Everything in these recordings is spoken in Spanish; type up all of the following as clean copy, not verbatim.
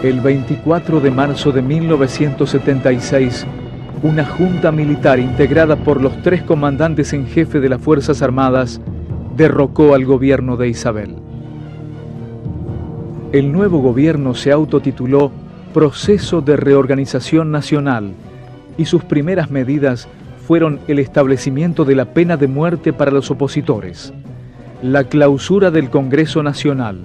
El 24 de marzo de 1976, una junta militar integrada por los 3 comandantes en jefe de las Fuerzas Armadas derrocó al gobierno de Isabel. El nuevo gobierno se autotituló Proceso de Reorganización Nacional y sus primeras medidas fueron el establecimiento de la pena de muerte para los opositores, la clausura del Congreso Nacional,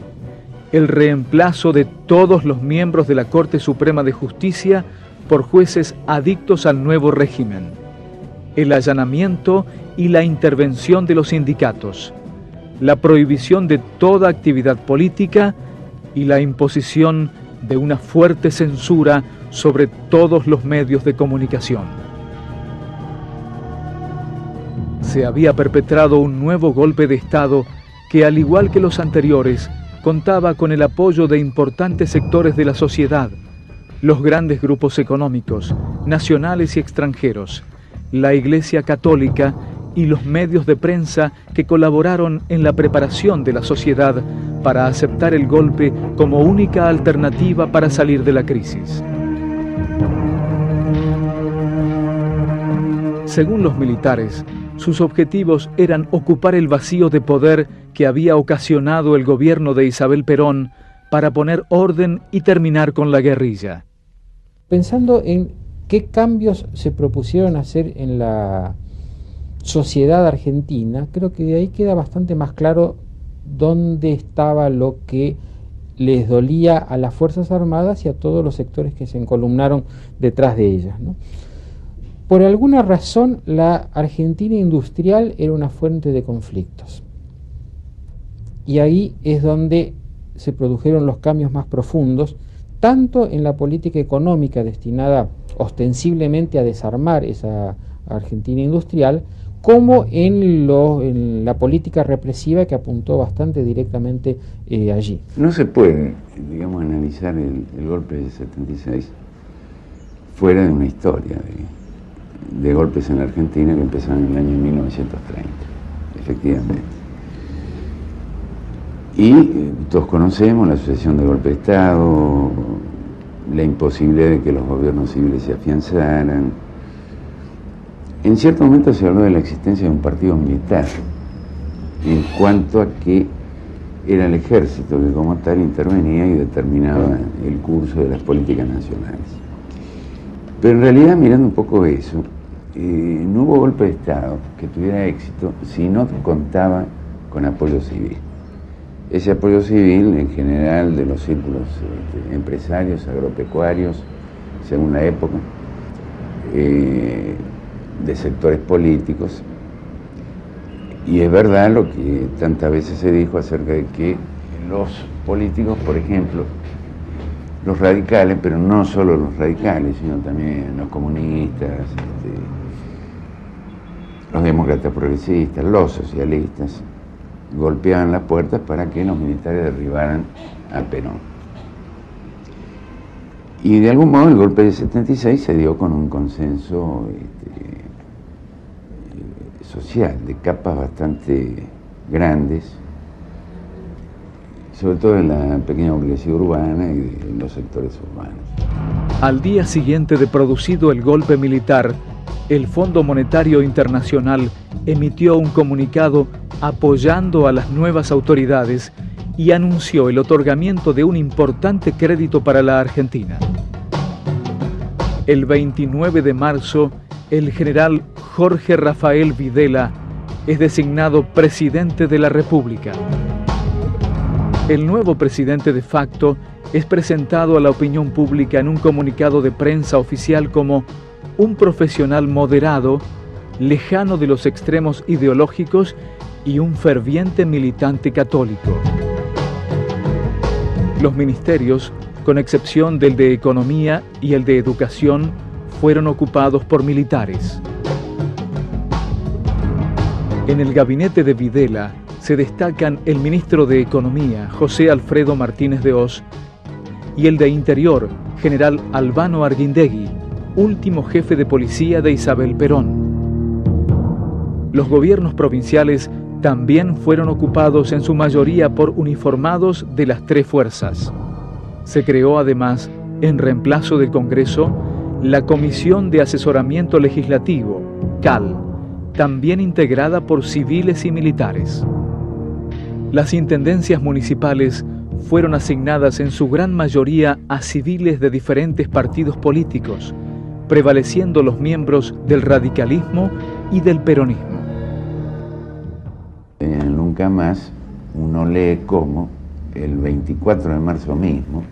el reemplazo de todos los miembros de la Corte Suprema de Justicia por jueces adictos al nuevo régimen, el allanamiento y la intervención de los sindicatos, la prohibición de toda actividad política y la imposición de una fuerte censura sobre todos los medios de comunicación. Se había perpetrado un nuevo golpe de Estado que, al igual que los anteriores, contaba con el apoyo de importantes sectores de la sociedad, los grandes grupos económicos, nacionales y extranjeros, la Iglesia Católica y los medios de prensa que colaboraron en la preparación de la sociedad para aceptar el golpe como única alternativa para salir de la crisis. Según los militares, sus objetivos eran ocupar el vacío de poder que había ocasionado el gobierno de Isabel Perón para poner orden y terminar con la guerrilla. Pensando en qué cambios se propusieron hacer en la sociedad argentina, creo que de ahí queda bastante más claro dónde estaba lo que les dolía a las Fuerzas Armadas y a todos los sectores que se encolumnaron detrás de ellas, ¿no? Por alguna razón, la Argentina industrial era una fuente de conflictos. Y ahí es donde se produjeron los cambios más profundos, tanto en la política económica destinada ostensiblemente a desarmar esa Argentina industrial, como en la política represiva que apuntó bastante directamente allí. No se puede, digamos, analizar el golpe del 76 fuera de una historia de golpes en la Argentina que empezaron en el año 1930, efectivamente. Y todos conocemos la sucesión de golpe de Estado, la imposibilidad de que los gobiernos civiles se afianzaran. En cierto momento se habló de la existencia de un partido militar, en cuanto a que era el ejército que como tal intervenía y determinaba el curso de las políticas nacionales. Pero en realidad, mirando un poco eso, no hubo golpe de Estado que tuviera éxito si no contaba con apoyo civil. Ese apoyo civil, en general, de los círculos empresarios, agropecuarios, según la época, de sectores políticos. Y es verdad lo que tantas veces se dijo acerca de que los políticos, por ejemplo, los radicales, pero no solo los radicales, sino también los comunistas, los demócratas progresistas, los socialistas, golpeaban las puertas para que los militares derribaran a Perón. Y de algún modo el golpe del 76 se dio con un consenso social, de capas bastante grandes, sobre todo en la pequeña burguesía urbana y de los sectores urbanos. Al día siguiente de producido el golpe militar, el Fondo Monetario Internacional emitió un comunicado apoyando a las nuevas autoridades y anunció el otorgamiento de un importante crédito para la Argentina. El 29 de marzo, el general Jorge Rafael Videla es designado presidente de la República. El nuevo presidente de facto es presentado a la opinión pública en un comunicado de prensa oficial como un profesional moderado, lejano de los extremos ideológicos y un ferviente militante católico. Los ministerios, con excepción del de Economía y el de Educación, fueron ocupados por militares. En el gabinete de Videla se destacan el ministro de Economía, José Alfredo Martínez de Oz, y el de Interior, general Albano Arguindegui, último jefe de policía de Isabel Perón. Los gobiernos provinciales también fueron ocupados en su mayoría por uniformados de las 3 fuerzas. Se creó además, en reemplazo del Congreso, la Comisión de Asesoramiento Legislativo, CAL, también integrada por civiles y militares. Las intendencias municipales fueron asignadas en su gran mayoría a civiles de diferentes partidos políticos, prevaleciendo los miembros del radicalismo y del peronismo. Nunca más uno lee cómo el 24 de marzo mismo,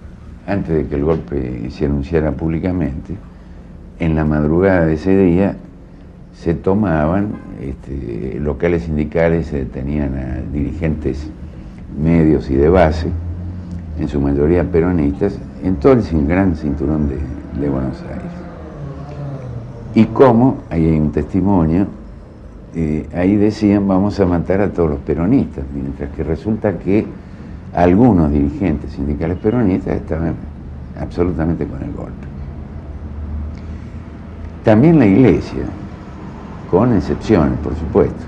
antes de que el golpe se anunciara públicamente, en la madrugada de ese día se tomaban locales sindicales, se detenían a dirigentes medios y de base, en su mayoría peronistas, en todo el gran cinturón de Buenos Aires. Y cómo, ahí hay un testimonio, ahí decían vamos a matar a todos los peronistas, mientras que resulta que algunos dirigentes sindicales peronistas estaban absolutamente con el golpe. También la Iglesia, con excepciones, por supuesto,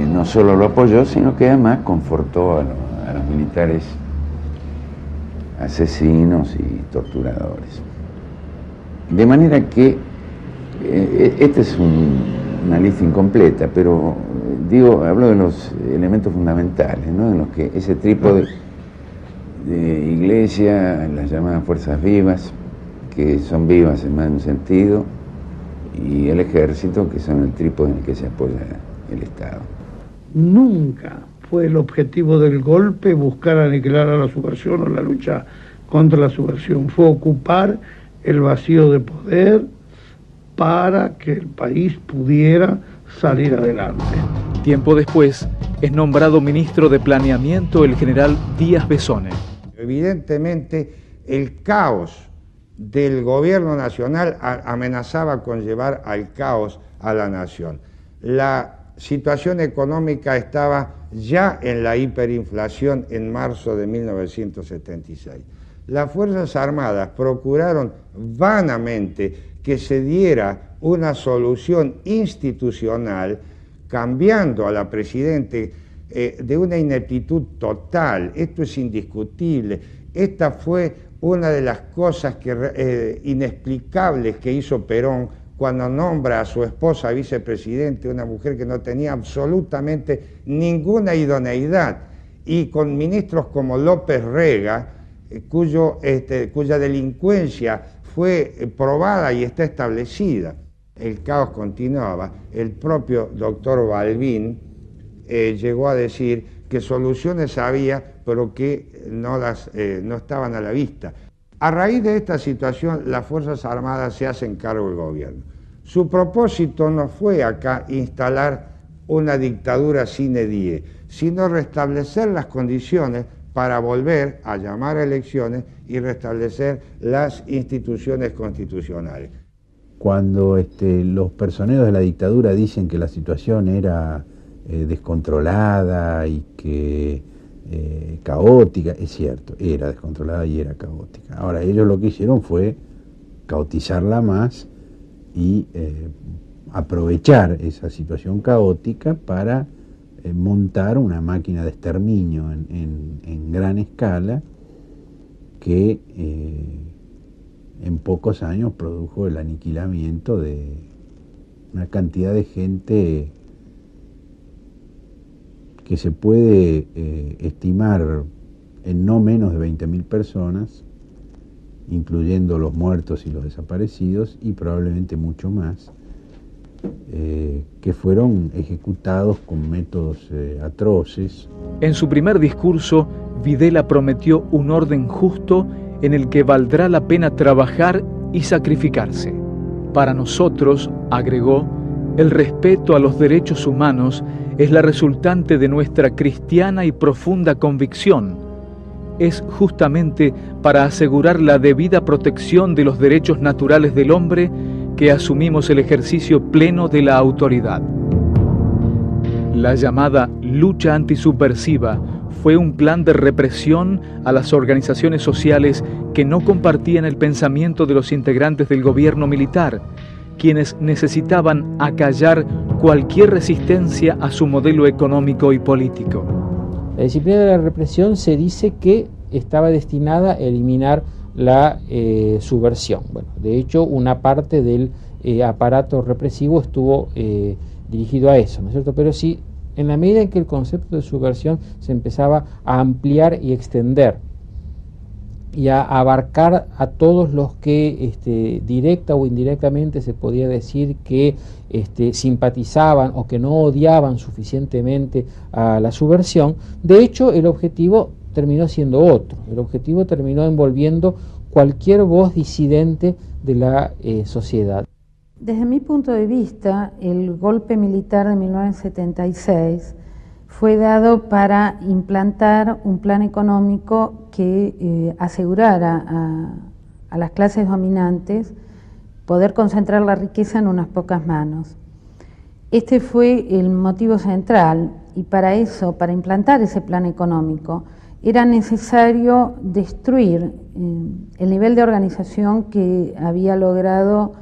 no solo lo apoyó, sino que además confortó a los militares asesinos y torturadores. De manera que, esta es una lista incompleta, pero hablo de los elementos fundamentales, ¿no? En los que ese trípode de Iglesia, las llamadas fuerzas vivas, que son vivas en más de un sentido, y el ejército, que son el trípode en el que se apoya el Estado. Nunca fue el objetivo del golpe buscar aniquilar a la subversión o la lucha contra la subversión. Fue ocupar el vacío de poder para que el país pudiera salir adelante. Tiempo después, es nombrado ministro de Planeamiento el general Díaz Besone. Evidentemente, el caos del gobierno nacional amenazaba con llevar al caos a la nación. La situación económica estaba ya en la hiperinflación en marzo de 1976. Las Fuerzas Armadas procuraron vanamente que se diera una solución institucional, cambiando a la Presidente de una ineptitud total. Esto es indiscutible. Esta fue una de las cosas inexplicables que hizo Perón cuando nombra a su esposa vicepresidente, una mujer que no tenía absolutamente ninguna idoneidad, y con ministros como López Rega, cuya delincuencia fue probada y está establecida. El caos continuaba. El propio doctor Balbín llegó a decir que soluciones había, pero que no estaban a la vista. A raíz de esta situación, las Fuerzas Armadas se hacen cargo del gobierno. Su propósito no fue acá instalar una dictadura sine die, sino restablecer las condiciones para volver a llamar a elecciones y restablecer las instituciones constitucionales. Cuando los personeros de la dictadura dicen que la situación era descontrolada y que caótica, es cierto, era descontrolada y era caótica. Ahora, ellos lo que hicieron fue caotizarla más y aprovechar esa situación caótica para montar una máquina de exterminio en gran escala que en pocos años produjo el aniquilamiento de una cantidad de gente que se puede estimar en no menos de 20.000 personas, incluyendo los muertos y los desaparecidos, y probablemente mucho más, que fueron ejecutados con métodos atroces. En su primer discurso, Videla prometió un orden justo en el que valdrá la pena trabajar y sacrificarse. Para nosotros, agregó, el respeto a los derechos humanos es la resultante de nuestra cristiana y profunda convicción. Es justamente para asegurar la debida protección de los derechos naturales del hombre que asumimos el ejercicio pleno de la autoridad. La llamada lucha antisubversiva fue un plan de represión a las organizaciones sociales que no compartían el pensamiento de los integrantes del gobierno militar, quienes necesitaban acallar cualquier resistencia a su modelo económico y político. La disciplina de la represión se dice que estaba destinada a eliminar la subversión. Bueno, de hecho, una parte del aparato represivo estuvo dirigido a eso, ¿no es cierto? Pero sí, en la medida en que el concepto de subversión se empezaba a ampliar y extender y a abarcar a todos los que directa o indirectamente se podía decir que simpatizaban o que no odiaban suficientemente a la subversión, de hecho el objetivo terminó siendo otro. El objetivo terminó envolviendo cualquier voz disidente de la sociedad. Desde mi punto de vista, el golpe militar de 1976 fue dado para implantar un plan económico que asegurara a las clases dominantes poder concentrar la riqueza en unas pocas manos. Este fue el motivo central, y para eso, para implantar ese plan económico, era necesario destruir el nivel de organización que había logrado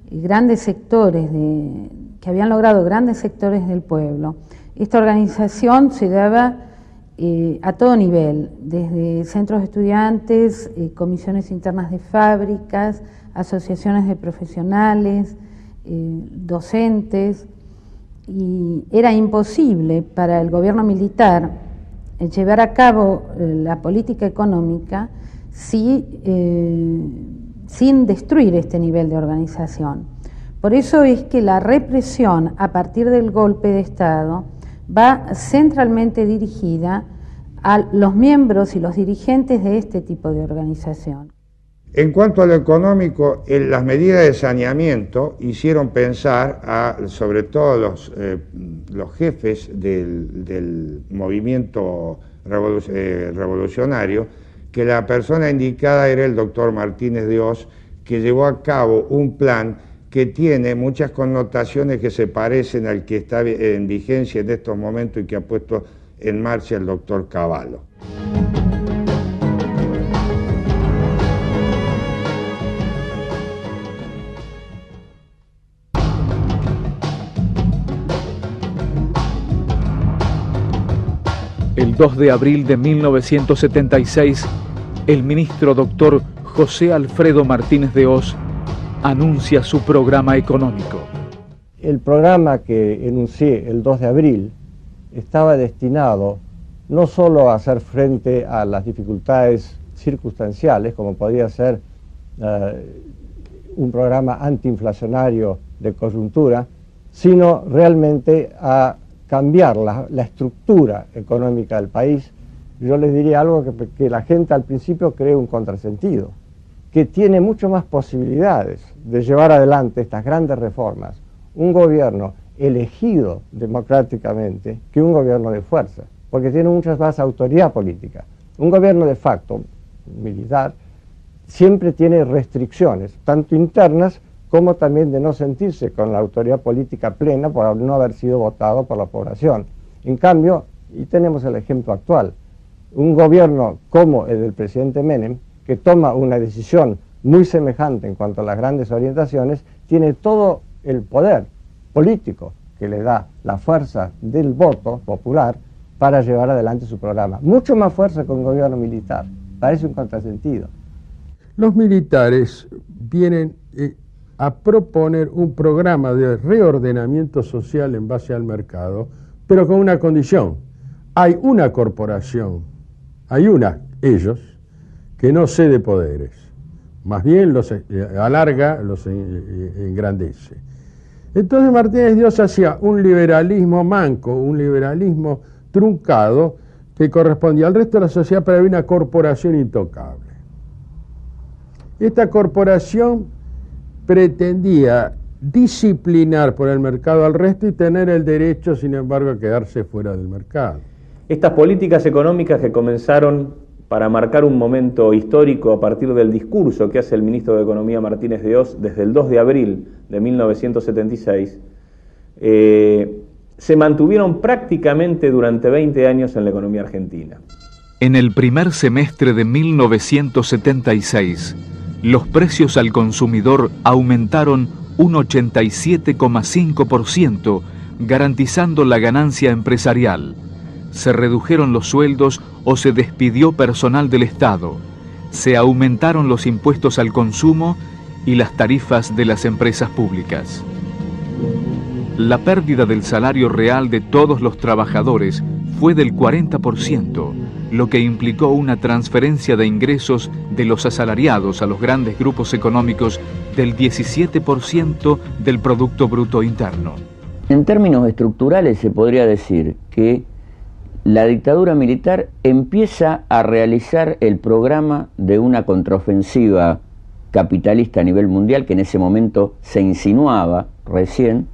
grandes sectores del pueblo. Esta organización se daba a todo nivel, desde centros de estudiantes, comisiones internas de fábricas, asociaciones de profesionales, docentes, y era imposible para el gobierno militar llevar a cabo la política económica sin destruir este nivel de organización. Por eso es que la represión a partir del golpe de Estado va centralmente dirigida a los miembros y los dirigentes de este tipo de organización. En cuanto a lo económico, las medidas de saneamiento hicieron pensar sobre todo los jefes del movimiento revolucionario, que la persona indicada era el doctor Martínez de Oz, que llevó a cabo un plan que tiene muchas connotaciones que se parecen al que está en vigencia en estos momentos y que ha puesto en marcha el doctor Cavallo. El 2 de abril de 1976, el ministro doctor José Alfredo Martínez de Oz anuncia su programa económico. El programa que enuncié el 2 de abril estaba destinado no solo a hacer frente a las dificultades circunstanciales, como podía ser un programa antiinflacionario de coyuntura, sino realmente a cambiar la estructura económica del país. Yo les diría algo que la gente al principio cree un contrasentido, que tiene mucho más posibilidades de llevar adelante estas grandes reformas un gobierno elegido democráticamente que un gobierno de fuerza, porque tiene mucha más autoridad política. Un gobierno de facto, militar, siempre tiene restricciones, tanto internas como también de no sentirse con la autoridad política plena por no haber sido votado por la población. En cambio, y tenemos el ejemplo actual, un gobierno como el del presidente Menem, que toma una decisión muy semejante en cuanto a las grandes orientaciones, tiene todo el poder político que le da la fuerza del voto popular para llevar adelante su programa. Mucho más fuerza que un gobierno militar. Parece un contrasentido. Los militares vienen a proponer un programa de reordenamiento social en base al mercado, pero con una condición. Hay una corporación, ellos, que no cede poderes, más bien los alarga, los engrandece. Entonces Martínez de Oz hacía un liberalismo manco, un liberalismo truncado, que correspondía al resto de la sociedad, pero había una corporación intocable. Esta corporación pretendía disciplinar por el mercado al resto y tener el derecho, sin embargo, a quedarse fuera del mercado. Estas políticas económicas que comenzaron para marcar un momento histórico a partir del discurso que hace el ministro de Economía Martínez de Oz desde el 2 de abril de 1976, se mantuvieron prácticamente durante 20 años en la economía argentina. En el primer semestre de 1976, los precios al consumidor aumentaron un 87,5%, garantizando la ganancia empresarial. se redujeron los sueldos o se despidió personal del Estado, se aumentaron los impuestos al consumo y las tarifas de las empresas públicas. La pérdida del salario real de todos los trabajadores fue del 40%, lo que implicó una transferencia de ingresos de los asalariados a los grandes grupos económicos del 17% del Producto Bruto Interno. En términos estructurales se podría decir que la dictadura militar empieza a realizar el programa de una contraofensiva capitalista a nivel mundial que en ese momento se insinuaba recién.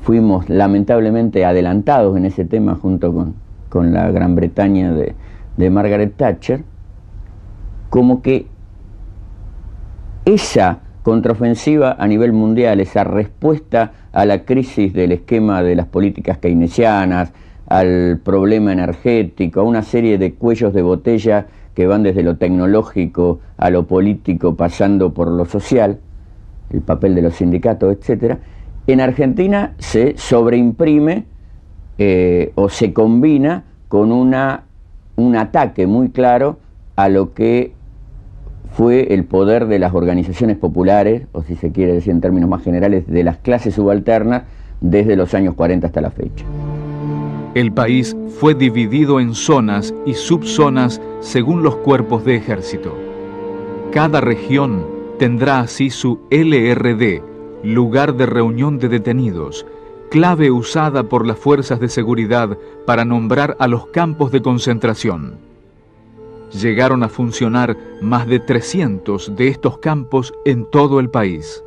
Fuimos lamentablemente adelantados en ese tema junto con la Gran Bretaña de Margaret Thatcher, como que esa contraofensiva a nivel mundial, esa respuesta a la crisis del esquema de las políticas keynesianas, al problema energético, a una serie de cuellos de botella que van desde lo tecnológico a lo político, pasando por lo social, el papel de los sindicatos, etc., en Argentina se sobreimprime o se combina con un ataque muy claro a lo que fue el poder de las organizaciones populares, o si se quiere decir en términos más generales, de las clases subalternas, desde los años 40 hasta la fecha. El país fue dividido en zonas y subzonas según los cuerpos de ejército. Cada región tendrá así su LRD, lugar de reunión de detenidos, clave usada por las fuerzas de seguridad para nombrar a los campos de concentración. Llegaron a funcionar más de 300 de estos campos en todo el país.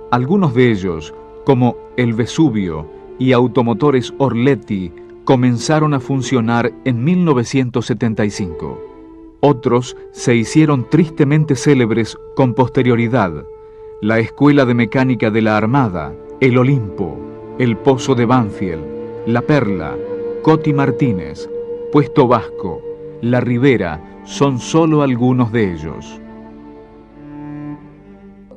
Algunos de ellos, como el Vesubio y Automotores Orletti, comenzaron a funcionar en 1975. Otros se hicieron tristemente célebres con posterioridad: la Escuela de Mecánica de la Armada, el Olimpo, el Pozo de Banfield, la Perla, Coti Martínez, Puesto Vasco, la Ribera, son solo algunos de ellos.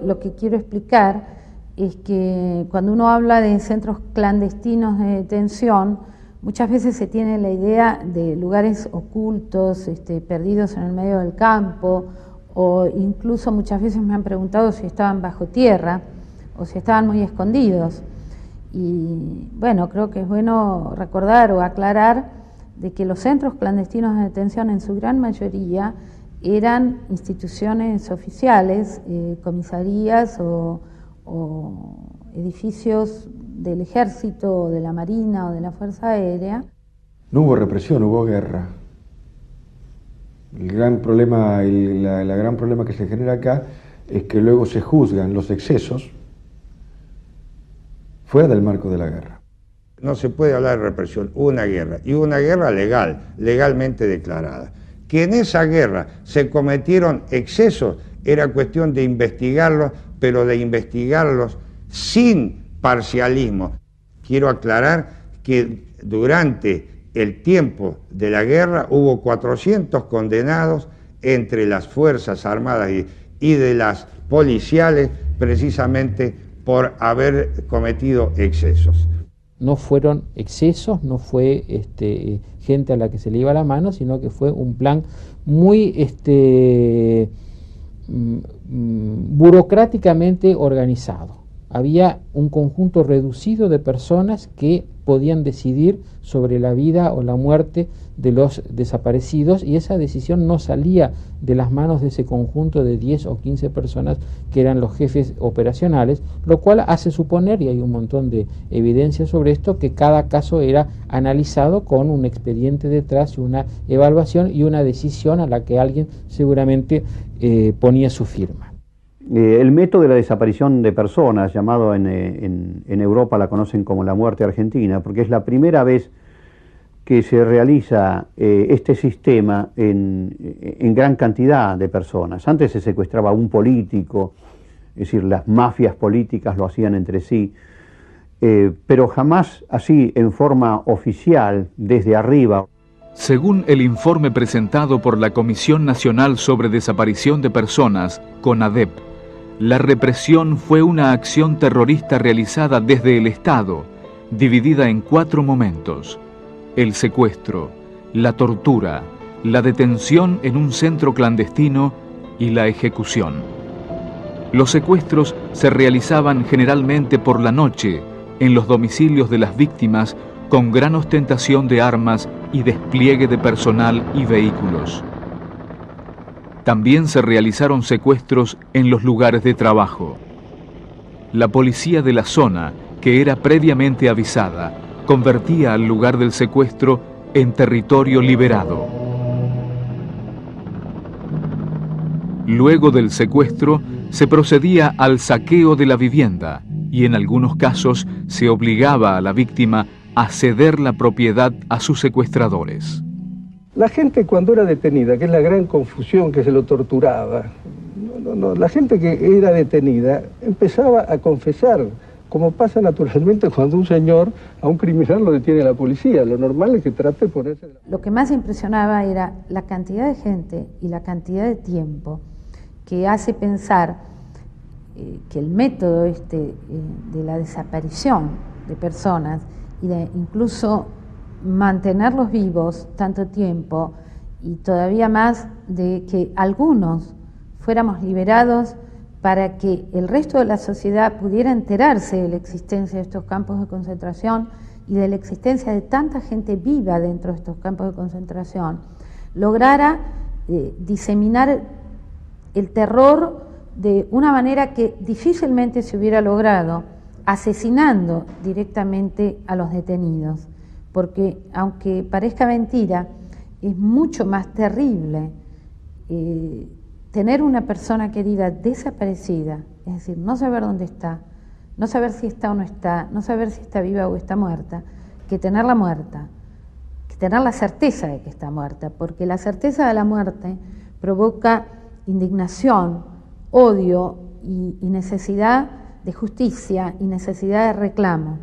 Lo que quiero explicar es que cuando uno habla de centros clandestinos de detención, muchas veces se tiene la idea de lugares ocultos, perdidos en el medio del campo, o incluso muchas veces me han preguntado si estaban bajo tierra o si estaban muy escondidos. Y bueno, creo que es bueno recordar o aclarar de que los centros clandestinos de detención en su gran mayoría eran instituciones oficiales, comisarías o edificios del Ejército, o de la Marina o de la Fuerza Aérea. No hubo represión, hubo guerra. El gran problema, la gran problema que se genera acá es que luego se juzgan los excesos fuera del marco de la guerra. No se puede hablar de represión, hubo una guerra, y una guerra legal, legalmente declarada. Que en esa guerra se cometieron excesos, era cuestión de investigarlos, pero de investigarlos sin parcialismo. Quiero aclarar que durante el tiempo de la guerra hubo 400 condenados entre las Fuerzas Armadas y de las policiales, precisamente por haber cometido excesos. No fueron excesos, no fue gente a la que se le iba la mano, sino que fue un plan muy burocráticamente organizado. Había un conjunto reducido de personas que podían decidir sobre la vida o la muerte de los desaparecidos, y esa decisión no salía de las manos de ese conjunto de 10 o 15 personas que eran los jefes operacionales, lo cual hace suponer, y hay un montón de evidencia sobre esto, que cada caso era analizado con un expediente detrás y una evaluación y una decisión a la que alguien seguramente ponía su firma. El método de la desaparición de personas, llamado en Europa la conocen como la muerte argentina, porque es la primera vez que se realiza este sistema en gran cantidad de personas. Antes se secuestraba a un político, es decir, las mafias políticas lo hacían entre sí, pero jamás así en forma oficial, desde arriba. Según el informe presentado por la Comisión Nacional sobre Desaparición de Personas, CONADEP, la represión fue una acción terrorista realizada desde el Estado, dividida en 4 momentos: el secuestro, la tortura, la detención en un centro clandestino y la ejecución. Los secuestros se realizaban generalmente por la noche en los domicilios de las víctimas, con gran ostentación de armas y despliegue de personal y vehículos. También se realizaron secuestros en los lugares de trabajo. La policía de la zona, que era previamente avisada, convertía al lugar del secuestro en territorio liberado. Luego del secuestro, se procedía al saqueo de la vivienda y en algunos casos se obligaba a la víctima a ceder la propiedad a sus secuestradores. La gente cuando era detenida, que es la gran confusión que se lo torturaba, la gente que era detenida empezaba a confesar, como pasa naturalmente cuando un señor a un criminal lo detiene la policía. Lo normal es que trate de ponerse... Lo que más impresionaba era la cantidad de gente y la cantidad de tiempo que hace pensar que el método de la desaparición de personas y de incluso mantenerlos vivos tanto tiempo y todavía más de que algunos fuéramos liberados para que el resto de la sociedad pudiera enterarse de la existencia de estos campos de concentración y de la existencia de tanta gente viva dentro de estos campos de concentración, lograra diseminar el terror de una manera que difícilmente se hubiera logrado asesinando directamente a los detenidos, porque aunque parezca mentira, es mucho más terrible tener una persona querida desaparecida, es decir, no saber dónde está, no saber si está o no está, no saber si está viva o está muerta, que tenerla muerta, que tener la certeza de que está muerta, porque la certeza de la muerte provoca indignación, odio y necesidad de justicia y necesidad de reclamo.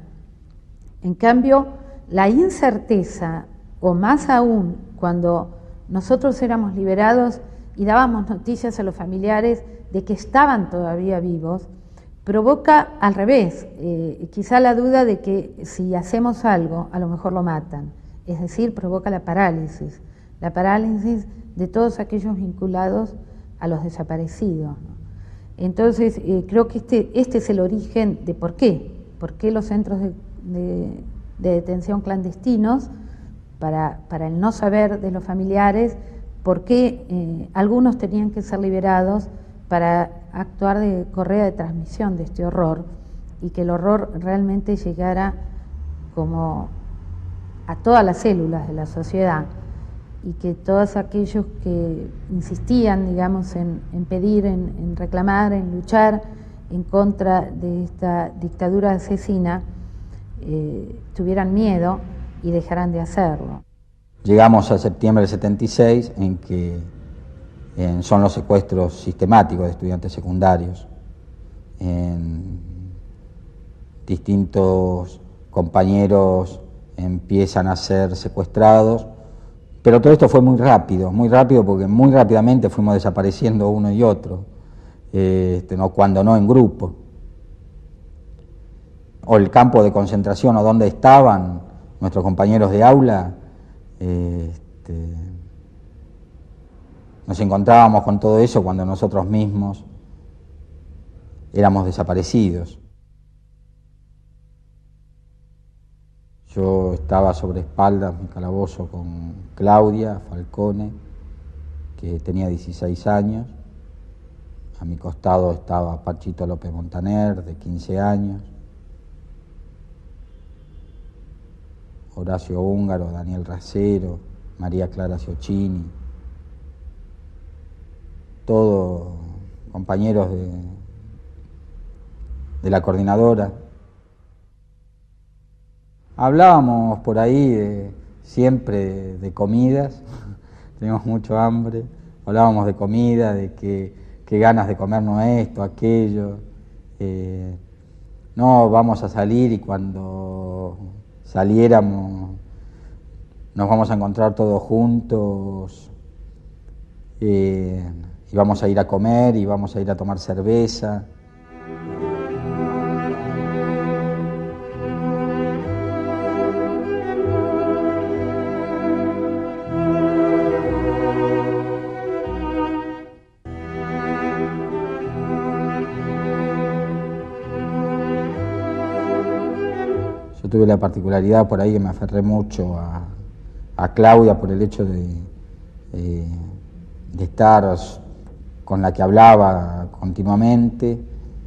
En cambio, la incerteza, o más aún cuando nosotros éramos liberados y dábamos noticias a los familiares de que estaban todavía vivos, provoca al revés, quizá la duda de que si hacemos algo, a lo mejor lo matan. Es decir, provoca la parálisis de todos aquellos vinculados a los desaparecidos, ¿no? Entonces, creo que este es el origen de por qué los centros de detención clandestinos, para el no saber de los familiares, por qué algunos tenían que ser liberados para actuar de correa de transmisión de este horror, y que el horror realmente llegara como a todas las células de la sociedad, y que todos aquellos que insistían, digamos, en pedir, en reclamar, en luchar en contra de esta dictadura asesina, tuvieran miedo y dejaran de hacerlo. Llegamos a septiembre del 76, en que son los secuestros sistemáticos de estudiantes secundarios. Distintos compañeros empiezan a ser secuestrados, pero todo esto fue muy rápido porque muy rápidamente fuimos desapareciendo uno y otro, cuando no en grupo. O el campo de concentración, o donde estaban nuestros compañeros de aula, nos encontrábamos con todo eso cuando nosotros mismos éramos desaparecidos. Yo estaba sobre espaldas, mi calabozo, con Claudia Falcone, que tenía 16 años. A mi costado estaba Pachito López Montaner, de 15 años. Horacio Húngaro, Daniel Racero, María Clara Ciocchini. Todos compañeros de la coordinadora. Hablábamos por ahí siempre de comidas, teníamos mucho hambre, hablábamos de comida, de qué ganas de comernos esto, aquello. No, vamos a salir y cuando saliéramos nos vamos a encontrar todos juntos y vamos a ir a comer y vamos a ir a tomar cerveza. tuve la particularidad por ahí que me aferré mucho a Claudia por el hecho de estar con la que hablaba continuamente.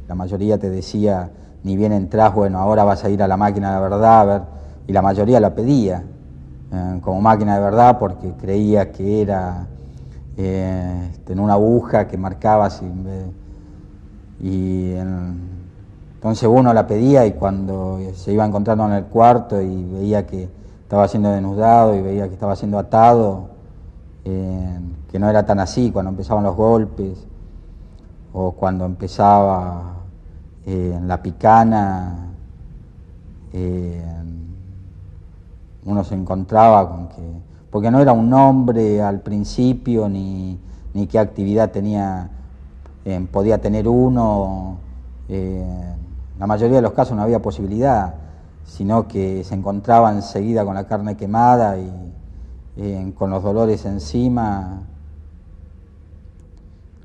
La mayoría te decía, ni bien entras, bueno, ahora vas a ir a la máquina de verdad, a ver, y la mayoría la pedía como máquina de verdad porque creía que era en una aguja que marcabas entonces uno la pedía, y cuando se iba encontrando en el cuarto y veía que estaba siendo desnudado y veía que estaba siendo atado, que no era tan así cuando empezaban los golpes o cuando empezaba la picana, uno se encontraba con que, porque no era un nombre al principio ni qué actividad podía tener uno, la mayoría de los casos no había posibilidad, sino que se encontraba enseguida con la carne quemada y con los dolores encima.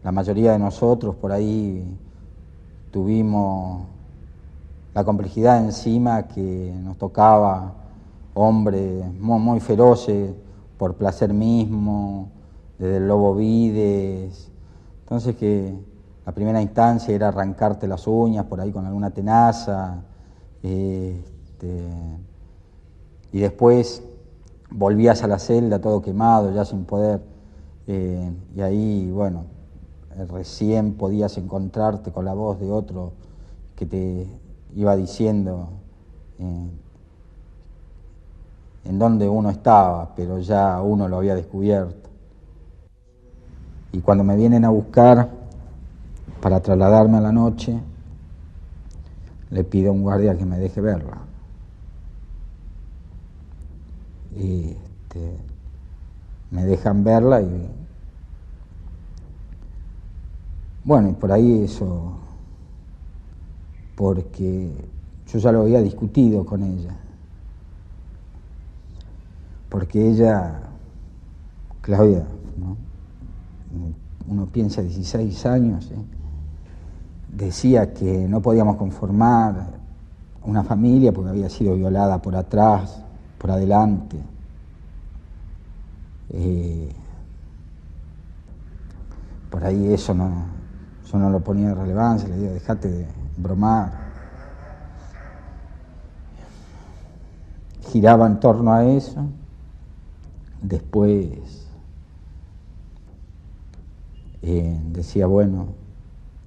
La mayoría de nosotros por ahí tuvimos la complejidad encima que nos tocaba hombres muy, muy feroces por placer mismo, desde el Lobo Vides. Entonces que la primera instancia era arrancarte las uñas por ahí con alguna tenaza, y después volvías a la celda todo quemado, ya sin poder, y ahí, bueno, recién podías encontrarte con la voz de otro que te iba diciendo en dónde uno estaba, pero ya uno lo había descubierto. Y cuando me vienen a buscar para trasladarme a la noche, le pido a un guardia que me deje verla. Y me dejan verla y bueno, y por ahí eso, porque yo ya lo había discutido con ella, porque ella, Claudia, ¿no? Uno piensa 16 años, decía que no podíamos conformar una familia porque había sido violada por atrás, por adelante. Por ahí eso yo no lo ponía de relevancia, le digo, dejate de bromar. Giraba en torno a eso. Después decía, bueno,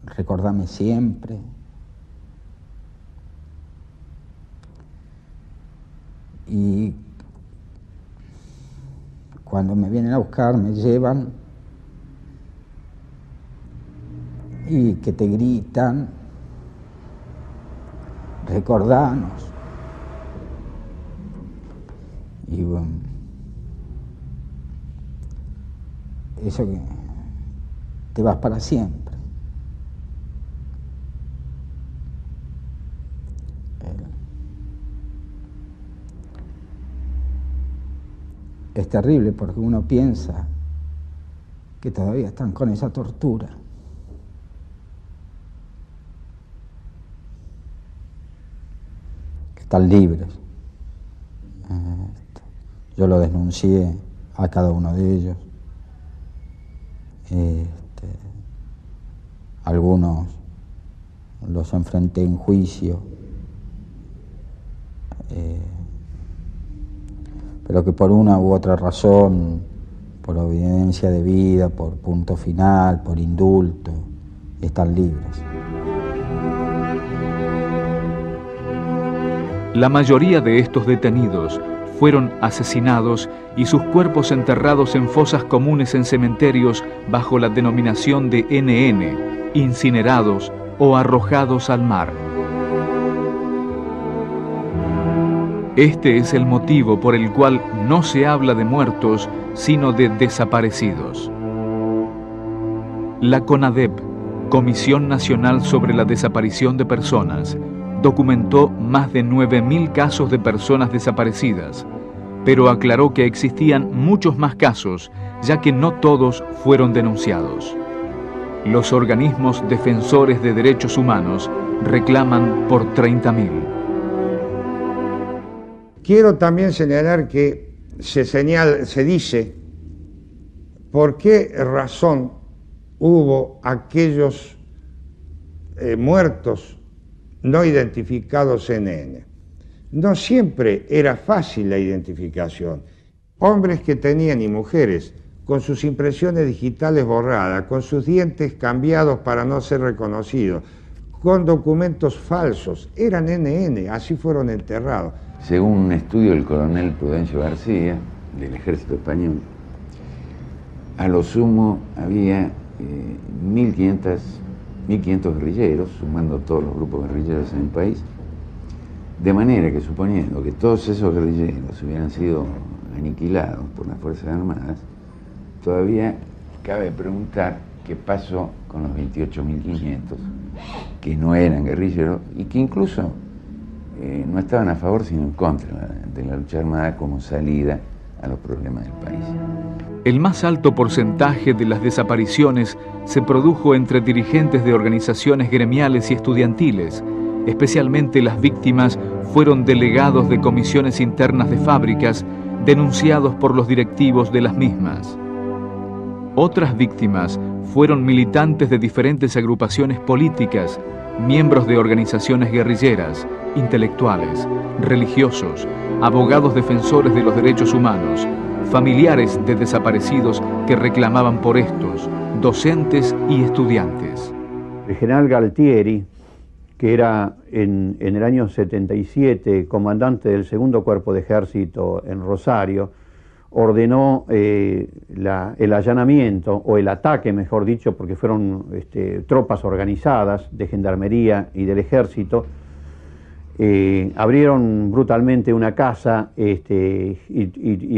recordame siempre. Y cuando me vienen a buscar, me llevan y que te gritan, recordanos. Y bueno, eso que te vas para siempre. Es terrible porque uno piensa que todavía están con esa tortura. Que están libres. Yo lo denuncié a cada uno de ellos. Algunos los enfrenté en juicio, pero que por una u otra razón, por evidencia de vida, por punto final, por indulto, están libres. La mayoría de estos detenidos fueron asesinados y sus cuerpos enterrados en fosas comunes en cementerios bajo la denominación de NN, incinerados o arrojados al mar. Este es el motivo por el cual no se habla de muertos, sino de desaparecidos. La CONADEP, Comisión Nacional sobre la Desaparición de Personas, documentó más de 9.000 casos de personas desaparecidas, pero aclaró que existían muchos más casos, ya que no todos fueron denunciados. Los organismos defensores de derechos humanos reclaman por 30.000. Quiero también señalar que se dice por qué razón hubo aquellos muertos no identificados NN. No siempre era fácil la identificación. Hombres que tenían y mujeres con sus impresiones digitales borradas, con sus dientes cambiados para no ser reconocidos, con documentos falsos, eran NN, así fueron enterrados. Según un estudio del coronel Prudencio García, del Ejército Español, a lo sumo había 1.500 guerrilleros, sumando todos los grupos guerrilleros en el país, de manera que, suponiendo que todos esos guerrilleros hubieran sido aniquilados por las Fuerzas Armadas, todavía cabe preguntar qué pasó con los 28.500 que no eran guerrilleros y que incluso no estaban a favor sino en contra de la lucha armada como salida a los problemas del país. El más alto porcentaje de las desapariciones se produjo entre dirigentes de organizaciones gremiales y estudiantiles. Especialmente las víctimas fueron delegados de comisiones internas de fábricas, denunciados por los directivos de las mismas. Otras víctimas fueron militantes de diferentes agrupaciones políticas, miembros de organizaciones guerrilleras, intelectuales, religiosos, abogados defensores de los derechos humanos, familiares de desaparecidos que reclamaban por estos, docentes y estudiantes. El general Galtieri, que era en el año 77 comandante del segundo cuerpo de ejército en Rosario, ordenó el allanamiento, o el ataque, mejor dicho, porque fueron tropas organizadas de gendarmería y del ejército. Abrieron brutalmente una casa y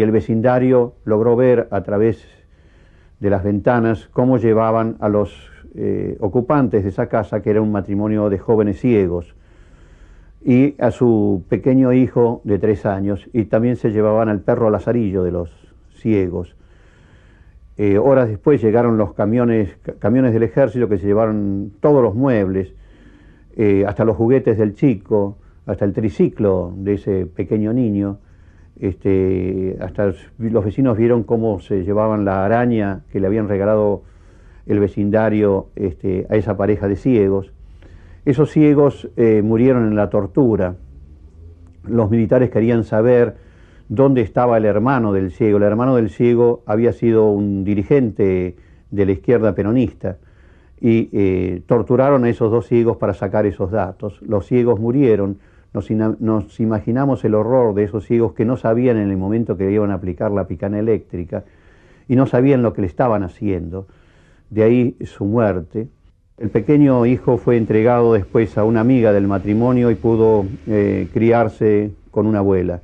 el vecindario logró ver a través de las ventanas cómo llevaban a los ocupantes de esa casa, que era un matrimonio de jóvenes ciegos, y a su pequeño hijo de 3 años, y también se llevaban al perro Lazarillo de los ciegos. Horas después llegaron los camiones del ejército que se llevaron todos los muebles, hasta los juguetes del chico, hasta el triciclo de ese pequeño niño. Hasta los vecinos vieron cómo se llevaban la araña que le habían regalado el vecindario a esa pareja de ciegos. Esos ciegos murieron en la tortura. Los militares querían saber dónde estaba el hermano del ciego. El hermano del ciego había sido un dirigente de la izquierda peronista y torturaron a esos 2 ciegos para sacar esos datos. Los ciegos murieron. Nos imaginamos el horror de esos ciegos que no sabían en el momento que iban a aplicar la picana eléctrica y no sabían lo que le estaban haciendo. De ahí su muerte. El pequeño hijo fue entregado después a una amiga del matrimonio y pudo criarse con una abuela.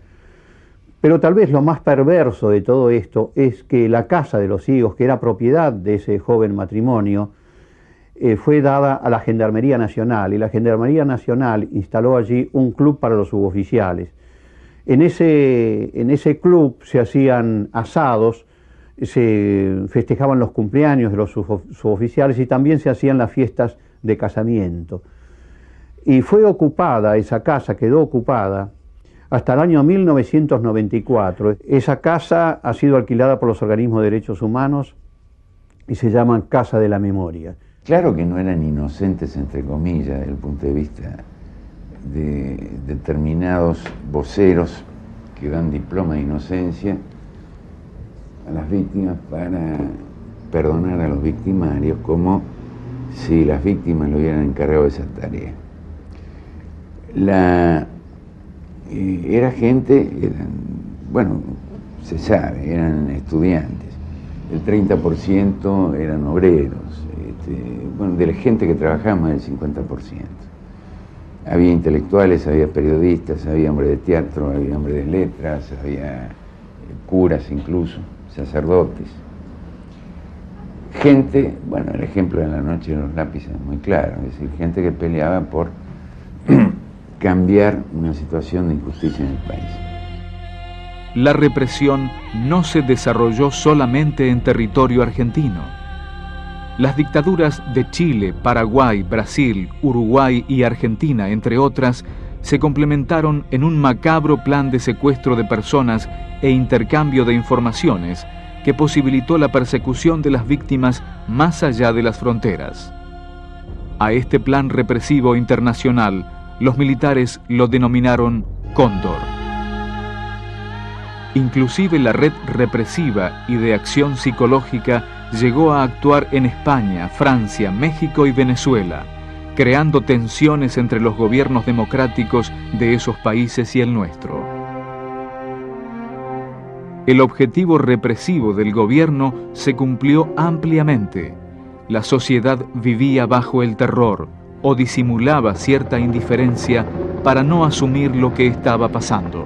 Pero tal vez lo más perverso de todo esto es que la casa de los ciegos, que era propiedad de ese joven matrimonio, fue dada a la Gendarmería Nacional, y la Gendarmería Nacional instaló allí un club para los suboficiales. En ese club se hacían asados, se festejaban los cumpleaños de los suboficiales y también se hacían las fiestas de casamiento. Y fue ocupada, esa casa quedó ocupada hasta el año 1994. Esa casa ha sido alquilada por los organismos de derechos humanos y se llama Casa de la Memoria. Claro que no eran inocentes, entre comillas, desde el punto de vista de determinados voceros que dan diploma de inocencia a las víctimas para perdonar a los victimarios, como si las víctimas lo hubieran encargado de esa tarea. Era gente, bueno, se sabe, eran estudiantes, el 30% eran obreros, bueno, de la gente que trabajaba más del 50%. Había intelectuales, había periodistas, había hombres de teatro, había hombres de letras, había curas incluso, sacerdotes. Gente, bueno, el ejemplo de La Noche de los Lápices es muy claro, es decir, gente que peleaba por cambiar una situación de injusticia en el país. La represión no se desarrolló solamente en territorio argentino. Las dictaduras de Chile, Paraguay, Brasil, Uruguay y Argentina, entre otras, se complementaron en un macabro plan de secuestro de personas e intercambio de informaciones que posibilitó la persecución de las víctimas más allá de las fronteras. A este plan represivo internacional, los militares lo denominaron Cóndor. Inclusive la red represiva y de acción psicológica llegó a actuar en España, Francia, México y Venezuela, creando tensiones entre los gobiernos democráticos de esos países y el nuestro. El objetivo represivo del gobierno se cumplió ampliamente. La sociedad vivía bajo el terror o disimulaba cierta indiferencia para no asumir lo que estaba pasando.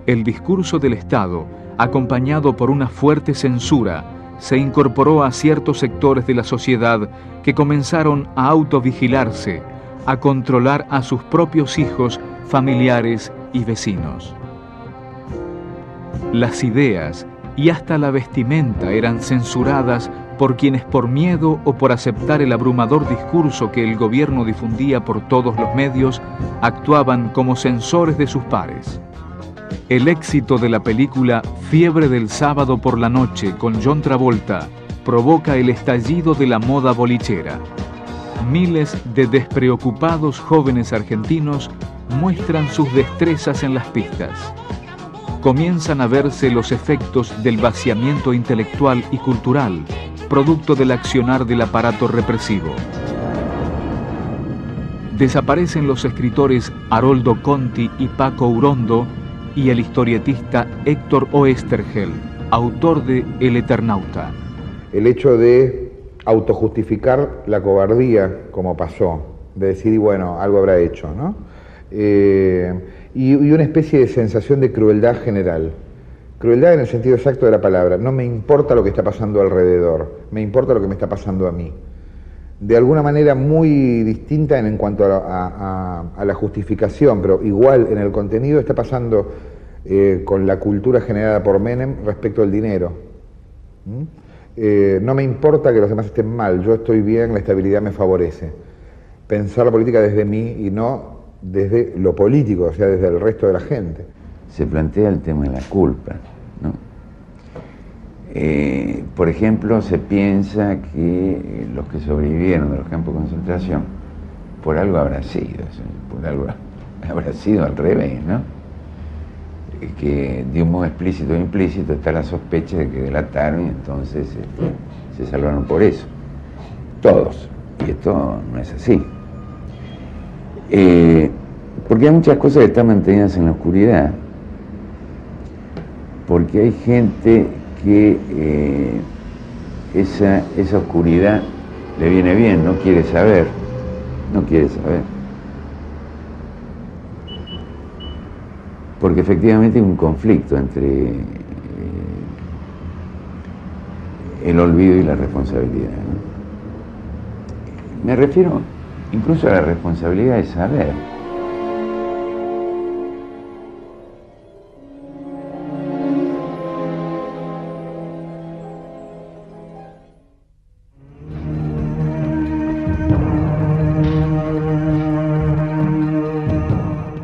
El discurso del Estado, acompañado por una fuerte censura, se incorporó a ciertos sectores de la sociedad que comenzaron a autovigilarse, a controlar a sus propios hijos, familiares y vecinos. Las ideas y hasta la vestimenta eran censuradas por quienes, por miedo o por aceptar el abrumador discurso que el gobierno difundía por todos los medios, actuaban como censores de sus pares. El éxito de la película Fiebre del sábado por la noche con John Travolta provoca el estallido de la moda bolichera. Miles de despreocupados jóvenes argentinos muestran sus destrezas en las pistas. Comienzan a verse los efectos del vaciamiento intelectual y cultural, producto del accionar del aparato represivo. Desaparecen los escritores Haroldo Conti y Paco Urondo y el historietista Héctor Oesterhel, autor de El Eternauta. El hecho de autojustificar la cobardía, como pasó, de decir, y bueno, algo habrá hecho, ¿no? Y una especie de sensación de crueldad general. Crueldad en el sentido exacto de la palabra. No me importa lo que está pasando alrededor, me importa lo que me está pasando a mí. De alguna manera muy distinta en cuanto a la justificación, pero igual en el contenido está pasando con la cultura generada por Menem respecto al dinero. No me importa que los demás estén mal, yo estoy bien, la estabilidad me favorece. Pensar la política desde mí y no desde lo político, o sea, desde el resto de la gente. Se plantea el tema de la culpa, ¿no? Por ejemplo, se piensa que los que sobrevivieron de los campos de concentración, por algo habrá sido, por algo habrá sido al revés, ¿no? Que de un modo explícito o implícito está la sospecha de que delataron y entonces se salvaron por eso. Todos. Y esto no es así. Porque hay muchas cosas que están mantenidas en la oscuridad. Porque hay gente que esa oscuridad le viene bien, no quiere saber. Porque efectivamente hay un conflicto entre el olvido y la responsabilidad, ¿no? Me refiero incluso a la responsabilidad de saber.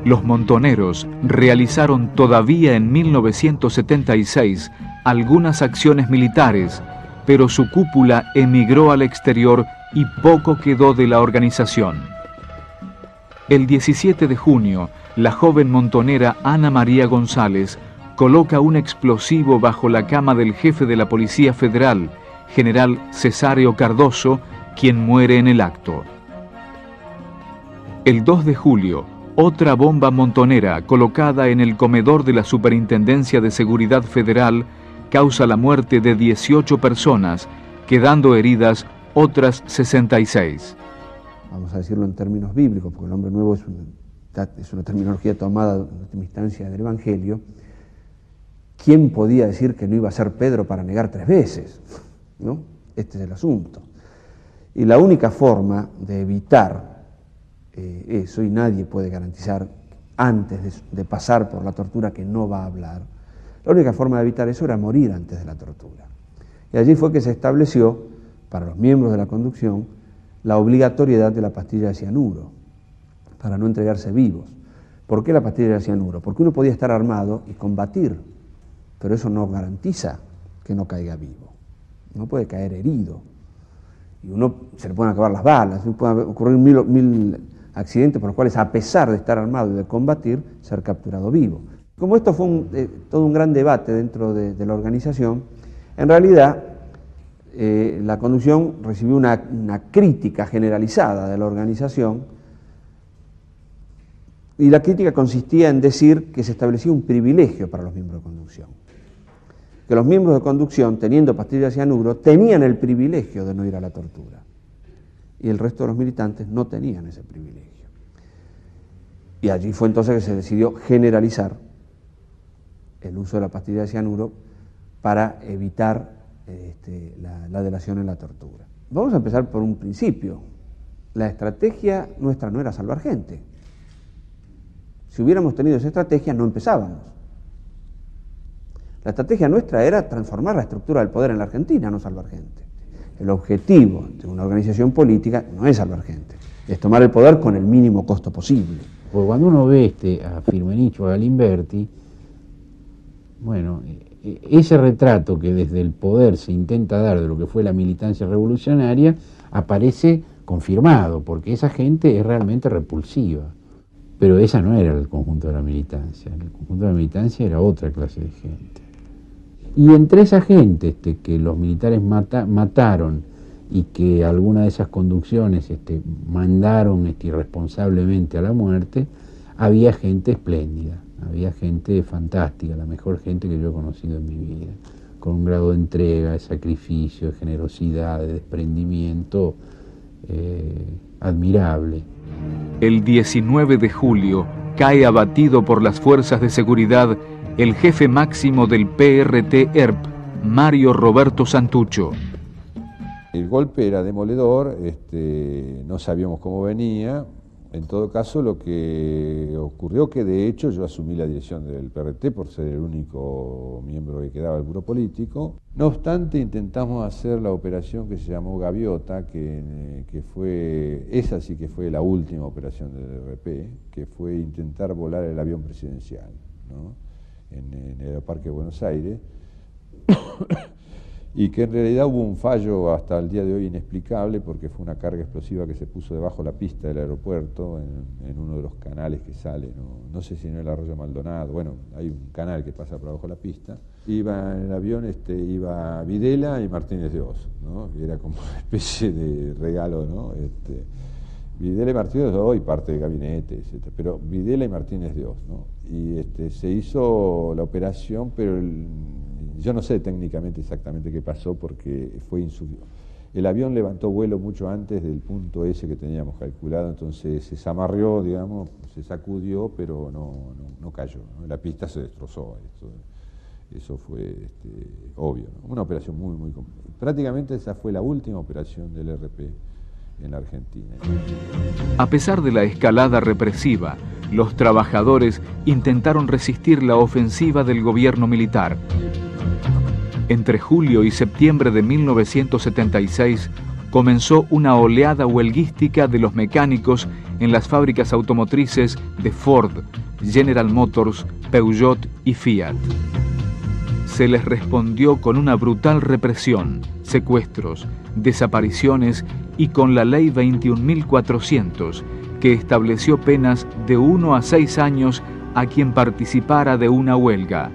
Los montoneros realizaron todavía en 1976 algunas acciones militares, pero su cúpula emigró al exterior y poco quedó de la organización. El 17 de junio, la joven montonera Ana María González coloca un explosivo bajo la cama del jefe de la Policía Federal, general Cesáreo Cardoso, quien muere en el acto. El 2 de julio, otra bomba montonera colocada en el comedor de la Superintendencia de Seguridad Federal causa la muerte de 18 personas, quedando heridas otras 66. Vamos a decirlo en términos bíblicos, porque el hombre nuevo es una terminología tomada en última instancia del Evangelio. ¿Quién podía decir que no iba a ser Pedro para negar 3 veces? ¿No? Este es el asunto. Y la única forma de evitar eso, y nadie puede garantizar antes de pasar por la tortura que no va a hablar, la única forma de evitar eso era morir antes de la tortura. Y allí fue que se estableció, para los miembros de la conducción, la obligatoriedad de la pastilla de cianuro. para no entregarse vivos. ¿Por qué la pastilla de cianuro? Porque uno podía estar armado y combatir, pero eso no garantiza que no caiga vivo. Uno puede caer herido y uno se le pueden acabar las balas, pueden ocurrir mil accidentes por los cuales, a pesar de estar armado y de combatir, ser capturado vivo. Como esto fue todo un gran debate dentro de la organización, en realidad la conducción recibió una crítica generalizada de la organización, y la crítica consistía en decir que se establecía un privilegio para los miembros de conducción, que los miembros de conducción, teniendo pastillas de cianuro, tenían el privilegio de no ir a la tortura, y el resto de los militantes no tenían ese privilegio. Y allí fue entonces que se decidió generalizar el uso de la pastilla de cianuro para evitar la delación en la tortura. Vamos a empezar por un principio. La estrategia nuestra no era salvar gente. Si hubiéramos tenido esa estrategia, no empezábamos. La estrategia nuestra era transformar la estructura del poder en la Argentina, no salvar gente. El objetivo de una organización política no es salvar gente, es tomar el poder con el mínimo costo posible. Porque cuando uno ve a Firmenich o a Galimberti, bueno, ese retrato que desde el poder se intenta dar de lo que fue la militancia revolucionaria aparece confirmado, porque esa gente es realmente repulsiva. Pero esa no era el conjunto de la militancia, el conjunto de la militancia era otra clase de gente. Y entre esa gente que los militares mataron y que alguna de esas conducciones mandaron irresponsablemente a la muerte, había gente espléndida, había gente fantástica, la mejor gente que yo he conocido en mi vida, con un grado de entrega, de sacrificio, de generosidad, de desprendimiento admirable. El 19 de julio cae abatido por las fuerzas de seguridad el jefe máximo del PRT-ERP, Mario Roberto Santucho. El golpe era demoledor, no sabíamos cómo venía. En todo caso, lo que ocurrió que de hecho yo asumí la dirección del PRT por ser el único miembro que quedaba del Buró Político. No obstante, intentamos hacer la operación que se llamó Gaviota, que fue, esa sí que fue la última operación del RP, que fue intentar volar el avión presidencial, ¿no? en el Aeroparque de Buenos Aires. Y que en realidad hubo un fallo hasta el día de hoy inexplicable, porque fue una carga explosiva que se puso debajo de la pista del aeropuerto, en uno de los canales que sale, no sé si no el Arroyo Maldonado, bueno, hay un canal que pasa por abajo de la pista. Iba en el avión, iba Videla y Martínez de Oz, ¿no? Que era como una especie de regalo, ¿no? Videla y Martínez de Oz y parte del gabinete, etc. Pero Videla y Martínez de Oz, ¿no? Y se hizo la operación, pero yo no sé técnicamente exactamente qué pasó porque fue el avión levantó vuelo mucho antes del punto ese que teníamos calculado, entonces se zamarrió, digamos, se sacudió, pero no cayó, ¿no? La pista se destrozó, eso fue obvio, ¿no? Una operación muy compleja. Prácticamente esa fue la última operación del RP en la Argentina. A pesar de la escalada represiva, los trabajadores intentaron resistir la ofensiva del gobierno militar. Entre julio y septiembre de 1976 comenzó una oleada huelguística de los mecánicos en las fábricas automotrices de Ford, General Motors, Peugeot y Fiat. Se les respondió con una brutal represión, secuestros, desapariciones y con la Ley 21.400, que estableció penas de 1 a 6 años a quien participara de una huelga.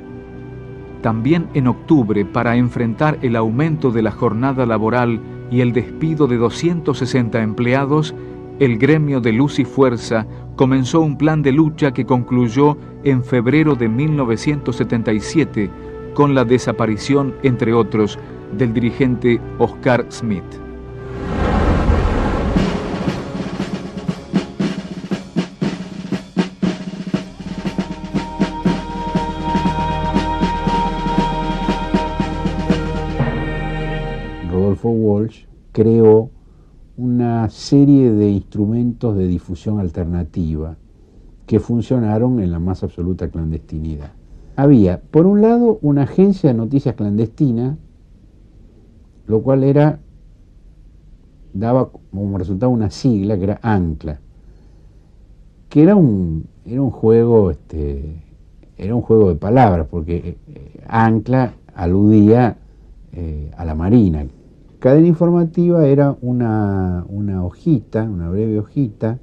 También en octubre, para enfrentar el aumento de la jornada laboral y el despido de 260 empleados, el gremio de Luz y Fuerza comenzó un plan de lucha que concluyó en febrero de 1977 con la desaparición, entre otros, del dirigente Oscar Smith. Rodolfo Walsh creó una serie de instrumentos de difusión alternativa que funcionaron en la más absoluta clandestinidad. Había, por un lado, una agencia de noticias clandestina, lo cual daba como resultado una sigla que era ANCLA. que era un juego, era un juego de palabras, porque ancla aludía a la Marina. Cadena informativa era una hojita, una breve hojita,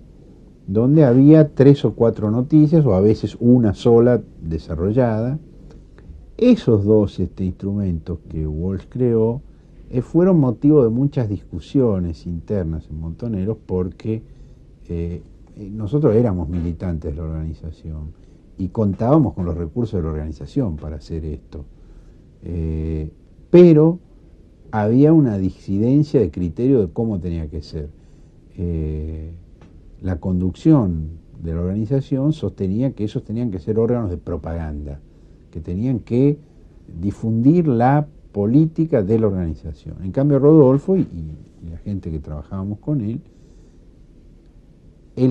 donde había 3 o 4 noticias, o a veces una sola desarrollada. Esos dos instrumentos que Walsh creó fueron motivo de muchas discusiones internas en Montoneros, porque nosotros éramos militantes de la organización y contábamos con los recursos de la organización para hacer esto. Pero había una disidencia de criterio de cómo tenía que ser. La conducción de la organización sostenía que esos tenían que ser órganos de propaganda, que tenían que difundir la política de la organización. En cambio, Rodolfo y la gente que trabajábamos con él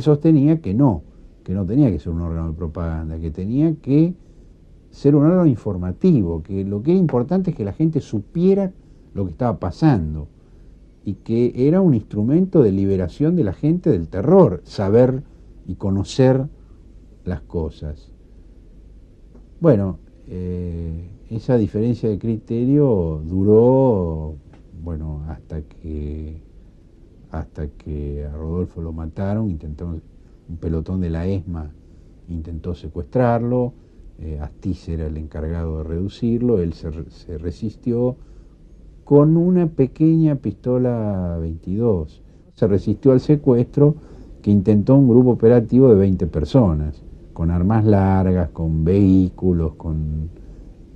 sostenía que no tenía que ser un órgano de propaganda, que tenía que ser un órgano informativo, que lo que era importante es que la gente supiera lo que estaba pasando, y que era un instrumento de liberación de la gente del terror, saber y conocer las cosas. Bueno, esa diferencia de criterio duró, bueno, hasta que a Rodolfo lo mataron. Un pelotón de la ESMA intentó secuestrarlo, Astiz era el encargado de reducirlo, él se resistió con una pequeña pistola 22. Se resistió al secuestro, que intentó un grupo operativo de 20 personas, con armas largas, con vehículos,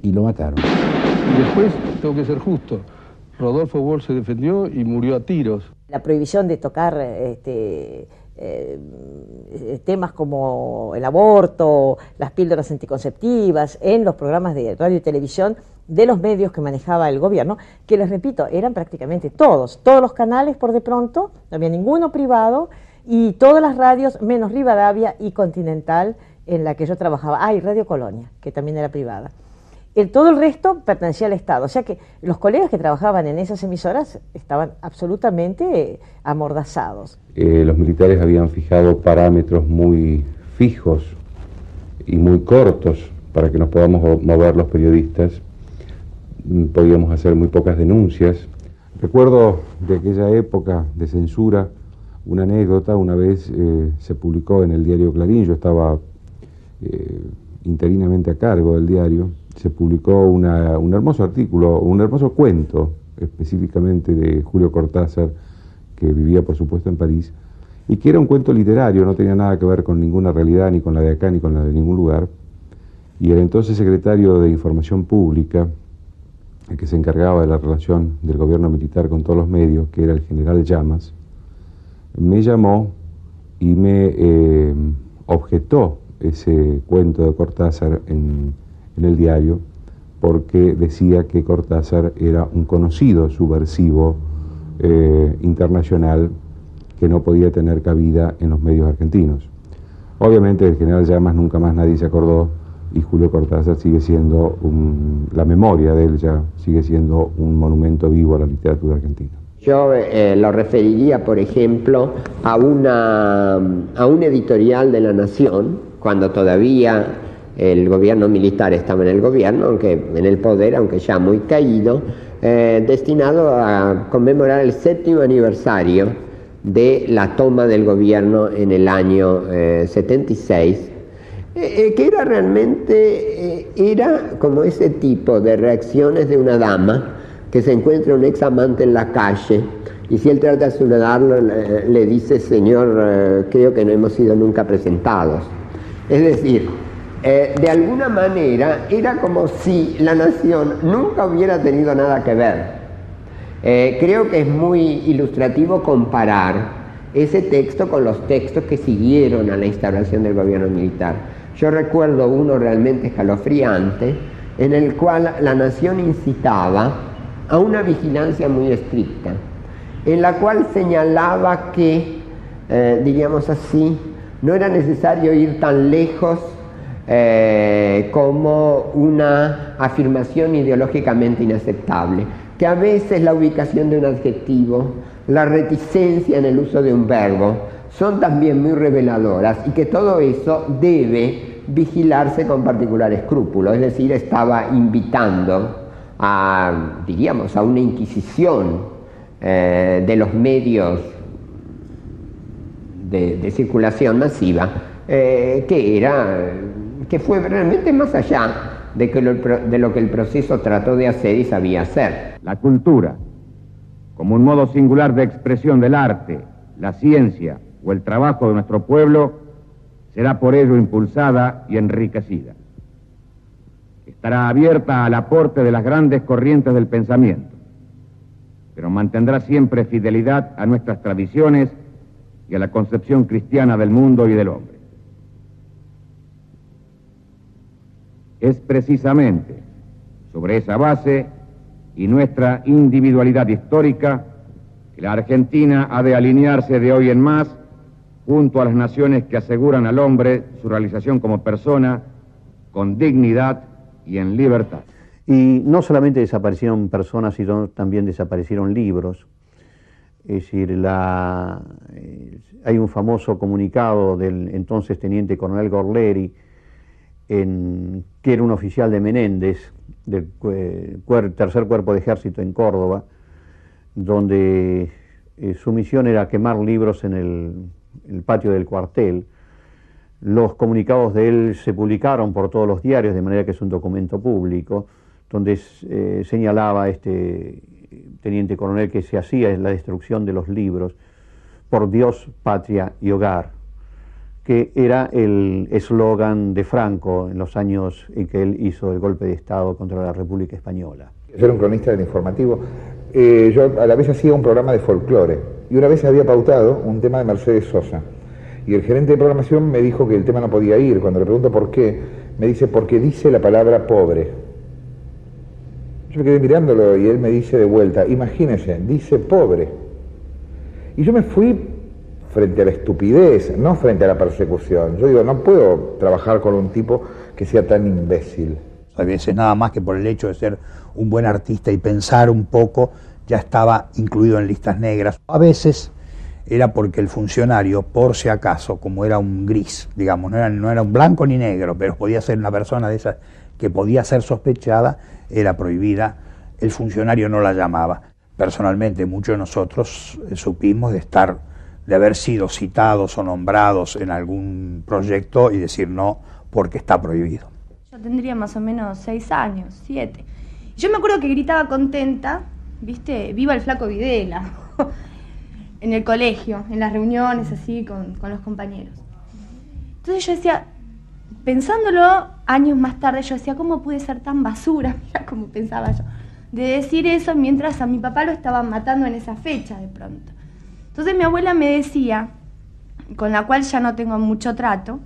y lo mataron. Y después, tengo que ser justo, Rodolfo Walsh se defendió y murió a tiros. La prohibición de tocar temas como el aborto, las píldoras anticonceptivas en los programas de radio y televisión de los medios que manejaba el gobierno, que les repito, eran prácticamente todos los canales por de pronto, no había ninguno privado, y todas las radios menos Rivadavia y Continental, en la que yo trabajaba, y Radio Colonia, que también era privada. Todo el resto pertenecía al Estado, o sea que los colegas que trabajaban en esas emisoras estaban absolutamente amordazados. Los militares habían fijado parámetros muy fijos y muy cortos para que nos podamos mover los periodistas. Podíamos hacer muy pocas denuncias. Recuerdo de aquella época de censura una anécdota. Una vez se publicó en el diario Clarín, yo estaba interinamente a cargo del diario, se publicó un hermoso artículo, un hermoso cuento, específicamente de Julio Cortázar, que vivía por supuesto en París, y que era un cuento literario, no tenía nada que ver con ninguna realidad, ni con la de acá, ni con la de ningún lugar. Y el entonces secretario de Información Pública, el que se encargaba de la relación del gobierno militar con todos los medios, que era el general Llamas, me llamó y me objetó ese cuento de Cortázar en el diario, porque decía que Cortázar era un conocido subversivo internacional que no podía tener cabida en los medios argentinos. Obviamente el general Llamas nunca más nadie se acordó, y Julio Cortázar sigue siendo la memoria de él ya sigue siendo un monumento vivo a la literatura argentina. Yo lo referiría, por ejemplo, a un editorial de La Nación, cuando todavía el gobierno militar estaba en el gobierno, aunque en el poder, aunque ya muy caído, destinado a conmemorar el 7º aniversario de la toma del gobierno en el año 76, que era realmente, era como ese tipo de reacciones de una dama que se encuentra un ex amante en la calle, y si él trata de saludarlo, le dice: señor, creo que no hemos sido nunca presentados. Es decir, de alguna manera era como si La Nación nunca hubiera tenido nada que ver. Creo que es muy ilustrativo comparar ese texto con los textos que siguieron a la instauración del gobierno militar. Yo recuerdo uno realmente escalofriante, en el cual La Nación incitaba a una vigilancia muy estricta, en la cual señalaba que, diríamos así, no era necesario ir tan lejos como una afirmación ideológicamente inaceptable, que a veces la ubicación de un adjetivo, la reticencia en el uso de un verbo, son también muy reveladoras y que todo eso debe vigilarse con particular escrúpulo, es decir, estaba invitando a, diríamos, a una inquisición de los medios de circulación masiva, que fue realmente más allá de lo que el proceso trató de hacer y sabía hacer. La cultura, como un modo singular de expresión del arte, la ciencia o el trabajo de nuestro pueblo, será por ello impulsada y enriquecida. Estará abierta al aporte de las grandes corrientes del pensamiento, pero mantendrá siempre fidelidad a nuestras tradiciones y a la concepción cristiana del mundo y del hombre. Es precisamente sobre esa base y nuestra individualidad histórica que la Argentina ha de alinearse de hoy en más junto a las naciones que aseguran al hombre su realización como persona con dignidad y en libertad. Y no solamente desaparecieron personas, sino también desaparecieron libros. Es decir, hay un famoso comunicado del entonces teniente coronel Gorleri, que era un oficial de Menéndez, del tercer cuerpo de ejército en Córdoba, donde su misión era quemar libros en el patio del cuartel. Los comunicados de él se publicaron por todos los diarios, de manera que es un documento público, donde señalaba este teniente coronel que se hacía la destrucción de los libros por Dios, patria y hogar, que era el eslogan de Franco en los años en que él hizo el golpe de Estado contra la República Española. Yo era un cronista del informativo. Yo a la vez hacía un programa de folclore y una vez había pautado un tema de Mercedes Sosa y el gerente de programación me dijo que el tema no podía ir. Cuando le pregunto por qué, me dice porque dice la palabra pobre. Yo me quedé mirándolo y él me dice de vuelta, imagínese, dice pobre. Y yo me fui frente a la estupidez, no frente a la persecución. Yo digo, no puedo trabajar con un tipo que sea tan imbécil. A veces nada más que por el hecho de ser un buen artista y pensar un poco, ya estaba incluido en listas negras. A veces era porque el funcionario, por si acaso, como era un gris, digamos, no era un blanco ni negro, pero podía ser una persona de esas que podía ser sospechada, era prohibida, el funcionario no la llamaba. Personalmente, muchos de nosotros supimos de haber sido citados o nombrados en algún proyecto y decir no, porque está prohibido. Yo tendría más o menos 6 años, 7. Yo me acuerdo que gritaba contenta, ¿viste? ¡Viva el flaco Videla! En el colegio, en las reuniones así con los compañeros. Entonces yo decía, pensándolo años más tarde, yo decía, ¿cómo pude ser tan basura? Mira cómo pensaba yo. De decir eso mientras a mi papá lo estaban matando en esa fecha de pronto. Entonces mi abuela me decía, con la cual ya no tengo mucho trato,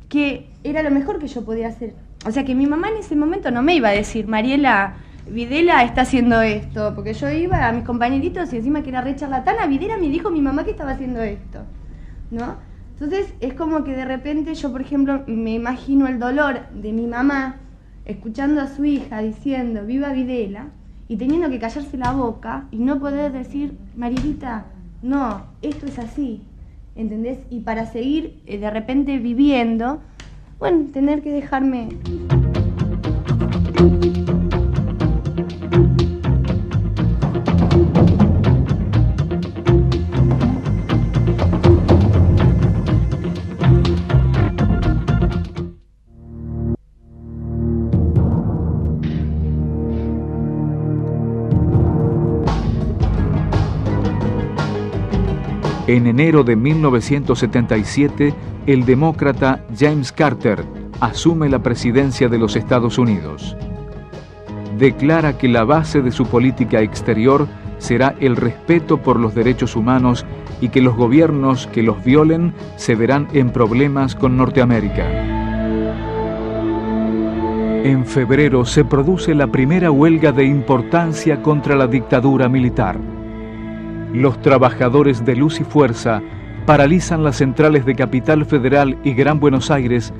que era lo mejor que yo podía hacer. O sea que mi mamá en ese momento no me iba a decir, Mariela, Videla está haciendo esto, porque yo iba a mis compañeritos y encima que era re charlatana, Videla me dijo mi mamá que estaba haciendo esto, ¿no? Entonces es como que de repente yo, por ejemplo, me imagino el dolor de mi mamá escuchando a su hija diciendo viva Videla y teniendo que callarse la boca y no poder decir, Marielita, no, esto es así, ¿entendés? Y para seguir de repente viviendo, bueno, tener que dejarme... En enero de 1977, el demócrata James Carter asume la presidencia de los Estados Unidos. Declara que la base de su política exterior será el respeto por los derechos humanos y que los gobiernos que los violen se verán en problemas con Norteamérica. En febrero se produce la primera huelga de importancia contra la dictadura militar. Los trabajadores de Luz y Fuerza paralizan las centrales de Capital Federal y Gran Buenos Aires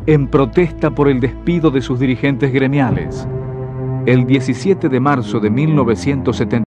en protesta por el despido de sus dirigentes gremiales. El 17 de marzo de 1970